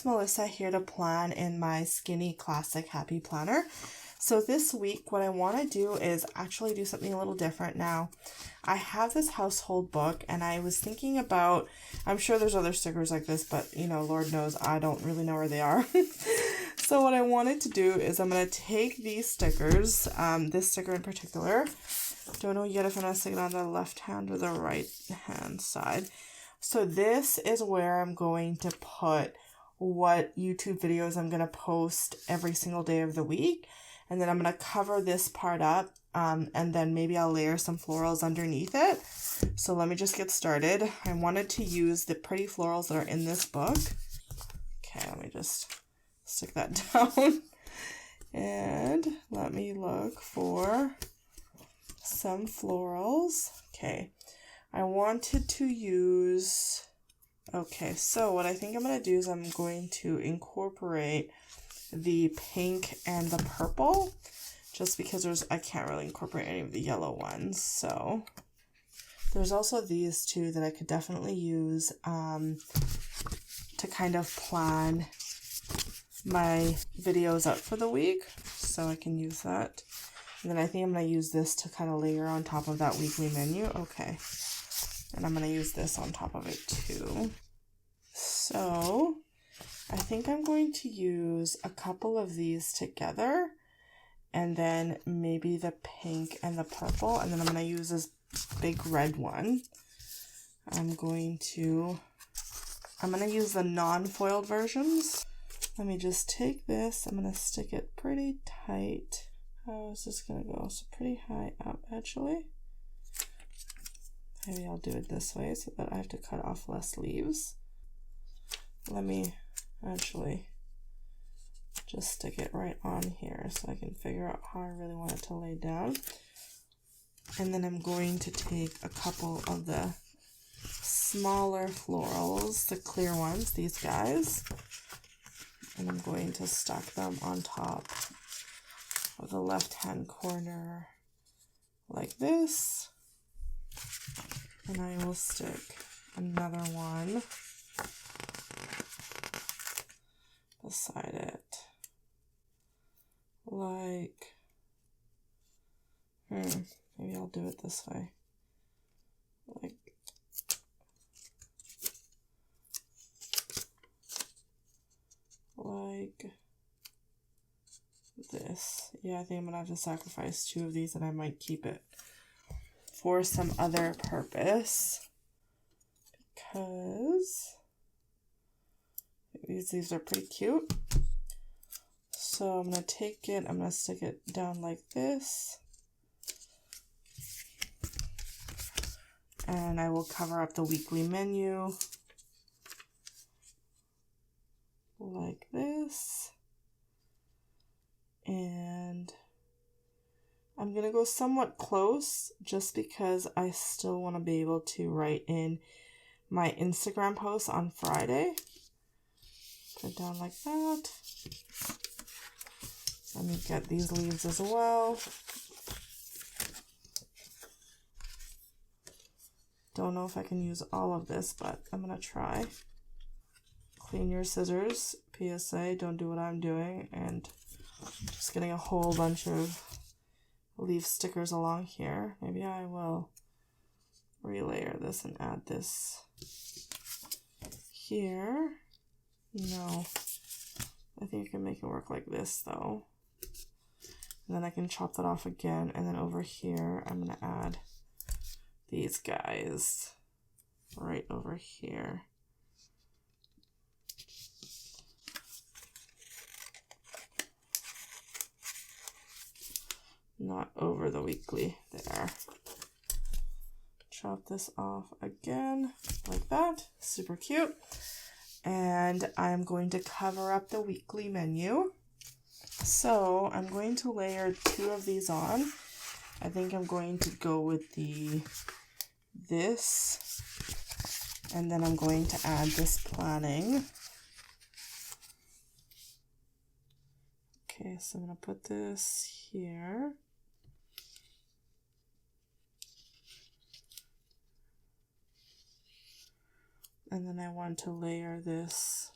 it's Melissa here to plan in my Skinny Classic Happy Planner. So this week what I want to do is actually do something a little different now. I have this household book and I was thinking about, I'm sure there's other stickers like this, but you know, Lord knows I don't really know where they are. So what I wanted to do is I'm going to take these stickers, this sticker in particular. Don't know yet if I'm going to stick it on the left hand or the right hand side. So this is where I'm going to put what YouTube videos I'm going to post every single day of the week. And then I'm going to cover this part up and then maybe I'll layer some florals underneath it. So let me just get started. I wanted to use the pretty florals that are in this book. Okay, let me just stick that down. And let me look for some florals. Okay, I wanted to use, okay, so what I think I'm going to do is I'm going to incorporate the pink and the purple, just because I can't really incorporate any of the yellow ones. So there's also these two that I could definitely use to kind of plan my videos up for the week. So I can use that. And then I think I'm going to use this to kind of layer on top of that weekly menu. Okay. And I'm going to use this on top of it too. So I think I'm going to use a couple of these together and then maybe the pink and the purple. And then I'm going to use this big red one. I'm going to use the non-foiled versions. Let me just take this. I'm going to stick it pretty tight. How is this going to go? So pretty high up actually. Maybe I'll do it this way so that I have to cut off less leaves. Let me actually just stick it right on here so I can figure out how I really want it to lay down. And then I'm going to take a couple of the smaller florals, the clear ones, these guys, and I'm going to stack them on top of the left-hand corner like this. And I will stick another one beside it, like, maybe I'll do it this way, like this. Yeah, I think I'm gonna have to sacrifice two of these and I might keep it for some other purpose because these are pretty cute. So I'm going to take it, I'm going to stick it down like this. And I will cover up the weekly menu like this. And I'm going to go somewhat close just because I still want to be able to write in my Instagram post on Friday. Put it down like that. Let me get these leaves as well. Don't know if I can use all of this, but I'm going to try. Clean your scissors. PSA, don't do what I'm doing. And just getting a whole bunch of leaf stickers along here. Maybe I will relayer this and add this here. No, I think I can make it work like this though. And then I can chop that off again. And then over here, I'm going to add these guys right over here. Not over the weekly there. Chop this off again like that. Super cute. And I'm going to cover up the weekly menu. So I'm going to layer two of these on. I think I'm going to go with this, and then I'm going to add this planning. Okay, so I'm going to put this here. And then I want to layer this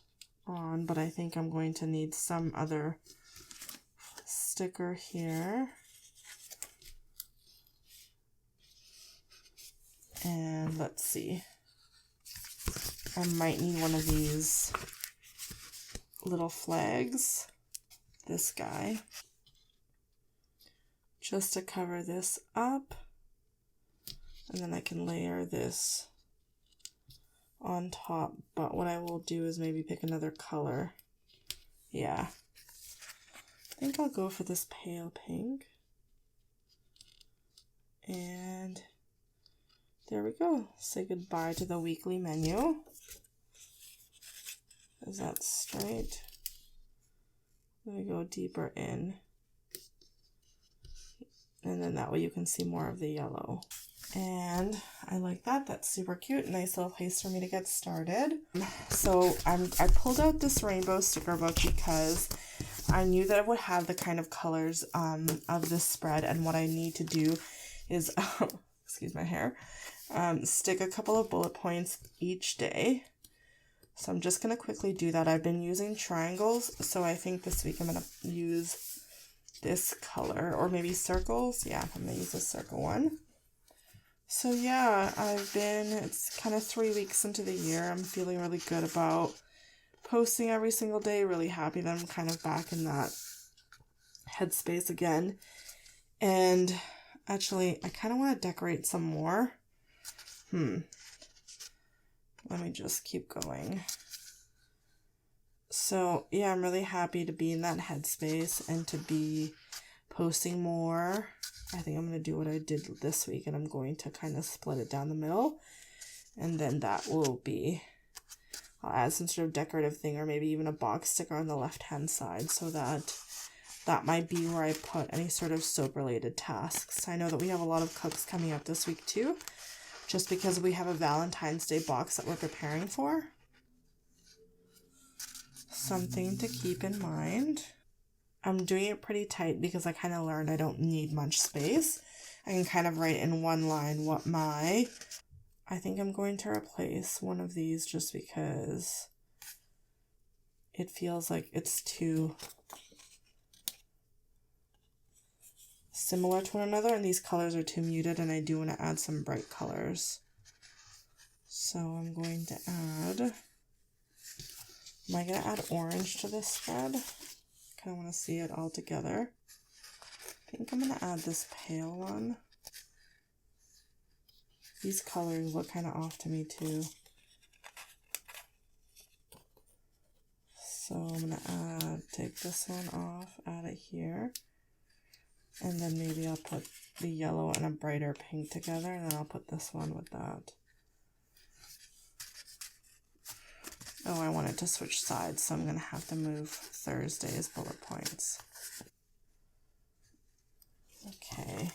on, but I think I'm going to need some other sticker here. And let's see. I might need one of these little flags. This guy. Just to cover this up. And then I can layer this on top. But what I will do is maybe pick another color. Yeah. I think I'll go for this pale pink. And there we go. Say goodbye to the weekly menu. Is that straight? Let me go deeper in. And then that way you can see more of the yellow. And I like that. That's super cute. Nice little place for me to get started. So I pulled out this rainbow sticker book because I knew that it would have the kind of colors of this spread. And what I need to do is, excuse my hair, stick a couple of bullet points each day. So I'm just going to quickly do that. I've been using triangles, so I think this week I'm going to use this color, or maybe circles. Yeah, I'm going to use a circle one. So yeah, it's kind of 3 weeks into the year. I'm feeling really good about posting every single day. Really happy that I'm kind of back in that headspace again. And actually, I kind of want to decorate some more. Let me just keep going. So yeah, I'm really happy to be in that headspace and to be posting more. I think I'm going to do what I did this week, and I'm going to kind of split it down the middle. And then that will be, I'll add some sort of decorative thing, or maybe even a box sticker on the left-hand side, so that might be where I put any sort of soap-related tasks. I know that we have a lot of cooks coming up this week too, just because we have a Valentine's Day box that we're preparing for. Something to keep in mind. I'm doing it pretty tight because I kind of learned I don't need much space. I can kind of write in one line what I think I'm going to replace one of these just because it feels like it's too similar to one another, and these colors are too muted, and I do want to add some bright colors. So I'm going to add, am I going to add orange to this spread? I want to see it all together. I think I'm going to add this pale one. These colors look kind of off to me too. So I'm going to take this one off, add it here. And then maybe I'll put the yellow and a brighter pink together, and then I'll put this one with that. Oh, I wanted to switch sides, so I'm going to have to move Thursday's bullet points. Okay.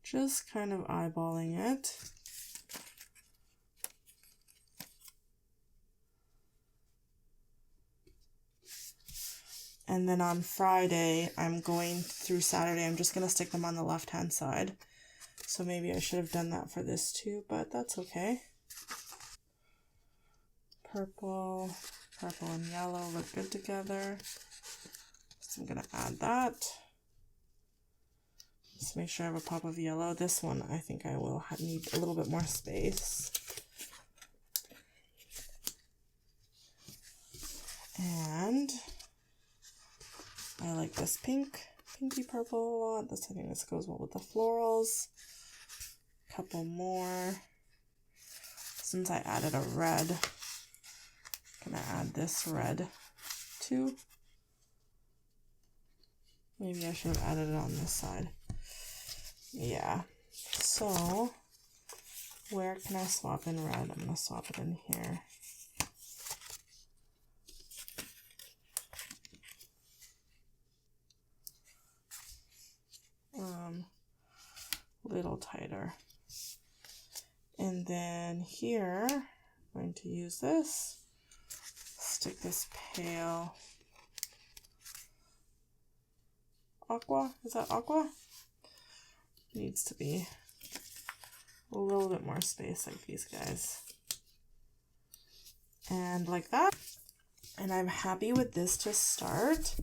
Just kind of eyeballing it. And then on Friday, I'm going through Saturday, I'm just going to stick them on the left-hand side. So maybe I should have done that for this too, but that's okay. Purple and yellow look good together. So I'm going to add that. Just make sure I have a pop of yellow. This one, I think I will need a little bit more space. And I like this pinky purple a lot. I think this goes well with the florals. Couple more. Since I added a red, I'm gonna add this red too. Maybe I should have added it on this side. Yeah. So where can I swap in red? I'm gonna swap it in here. Little tighter. And then here, I'm going to use this, stick this pale aqua. Is that aqua? Needs to be a little bit more space like these guys. And like that. And I'm happy with this to start.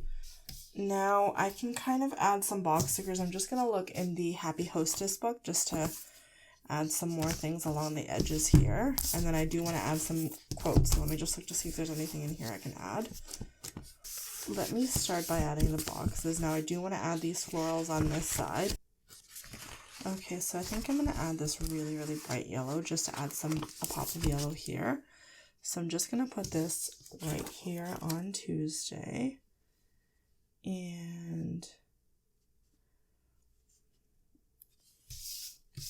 Now I can kind of add some box stickers. I'm just going to look in the Happy Hostess book just to add some more things along the edges here. And then I do want to add some quotes. So let me just look to see if there's anything in here I can add. Let me start by adding the boxes. Now I do want to add these florals on this side. Okay, so I think I'm going to add this really, really bright yellow just to add a pop of yellow here. So I'm just going to put this right here on Tuesday. And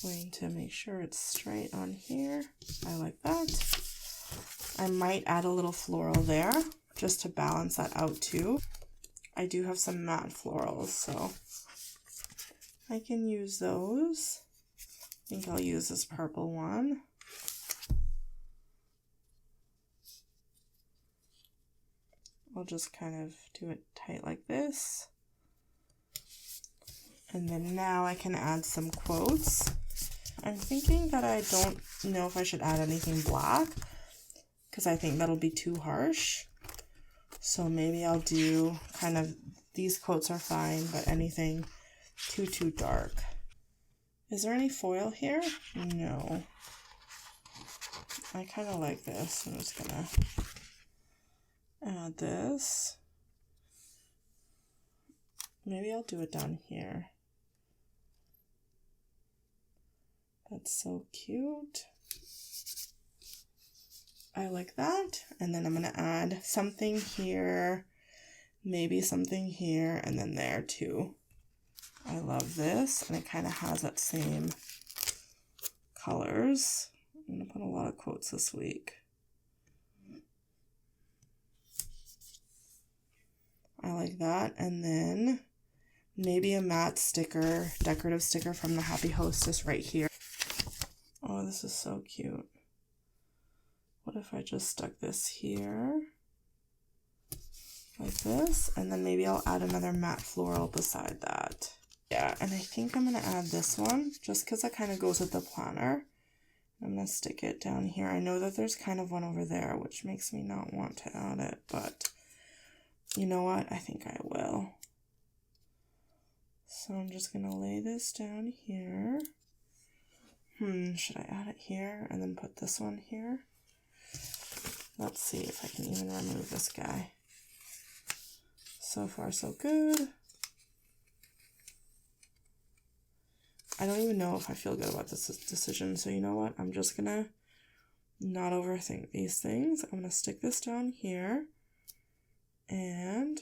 going to make sure it's straight on here. I like that. I might add a little floral there just to balance that out too. I do have some matte florals, so I can use those. I think I'll use this purple one. I'll just kind of do it tight like this. And then now I can add some quotes. I'm thinking that I don't know if I should add anything black because I think that'll be too harsh. So maybe I'll do kind of, these quotes are fine, but anything too dark. Is there any foil here? No. I kind of like this. I'm just gonna add this. Maybe I'll do it down here. That's so cute. I like that. And then I'm going to add something here, maybe something here, and then there too. I love this, and it kind of has that same colors. I'm going to put a lot of quotes this week. I like that. And then maybe a matte sticker, decorative sticker from the Happy Hostess right here. Oh, this is so cute. What if I just stuck this here like this, and then maybe I'll add another matte floral beside that. Yeah, and I think I'm going to add this one just because that kind of goes with the planner. I'm going to stick it down here. I know that there's kind of one over there, which makes me not want to add it, but you know what? I think I will. So I'm just going to lay this down here. Should I add it here and then put this one here? Let's see if I can even remove this guy. So far, so good. I don't even know if I feel good about this decision, so you know what? I'm just gonna not overthink these things. I'm gonna stick this down here, and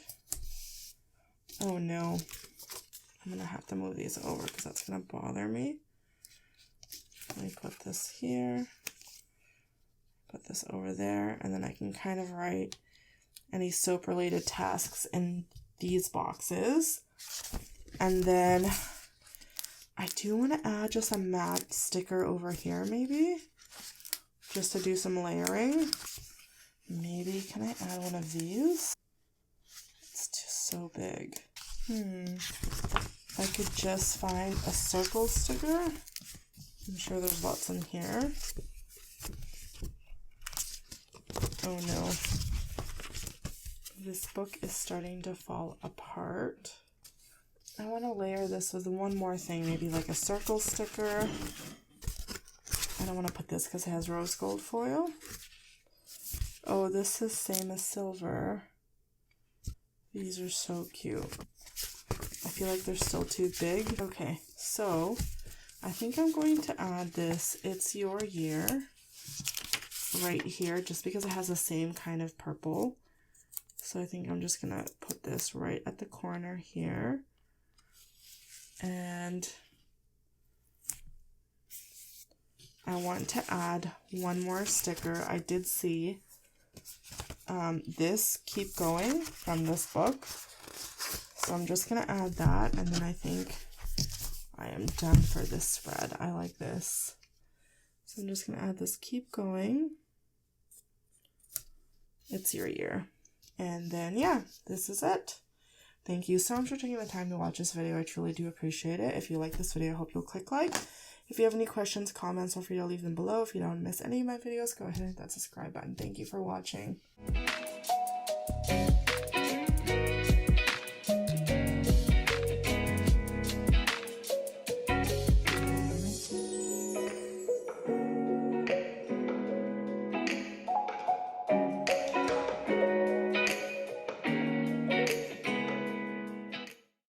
oh no, I'm gonna have to move these over because that's gonna bother me. Let me put this here, put this over there, and then I can kind of write any soap related tasks in these boxes. And then I do want to add just a matte sticker over here maybe, just to do some layering. Maybe can I add one of these? It's just so big. I could just find a circle sticker. I'm sure there's lots in here. Oh no. This book is starting to fall apart. I want to layer this with one more thing, maybe like a circle sticker. I don't want to put this because it has rose gold foil. Oh, this is same as silver. These are so cute. I feel like they're still too big. Okay, so I think I'm going to add this It's Your Year right here just because it has the same kind of purple. So I think I'm just gonna put this right at the corner here. And I want to add one more sticker. I did see this Keep Going from this book. So I'm just gonna add that, and then I think I am done for this spread. I like this. So I'm just gonna add this Keep Going. It's Your Year. And then, yeah, this is it. Thank you so much for taking the time to watch this video. I truly do appreciate it. If you like this video, I hope you'll click like. If you have any questions, comments, feel free to leave them below. If you don't miss any of my videos, go ahead and hit that subscribe button. Thank you for watching.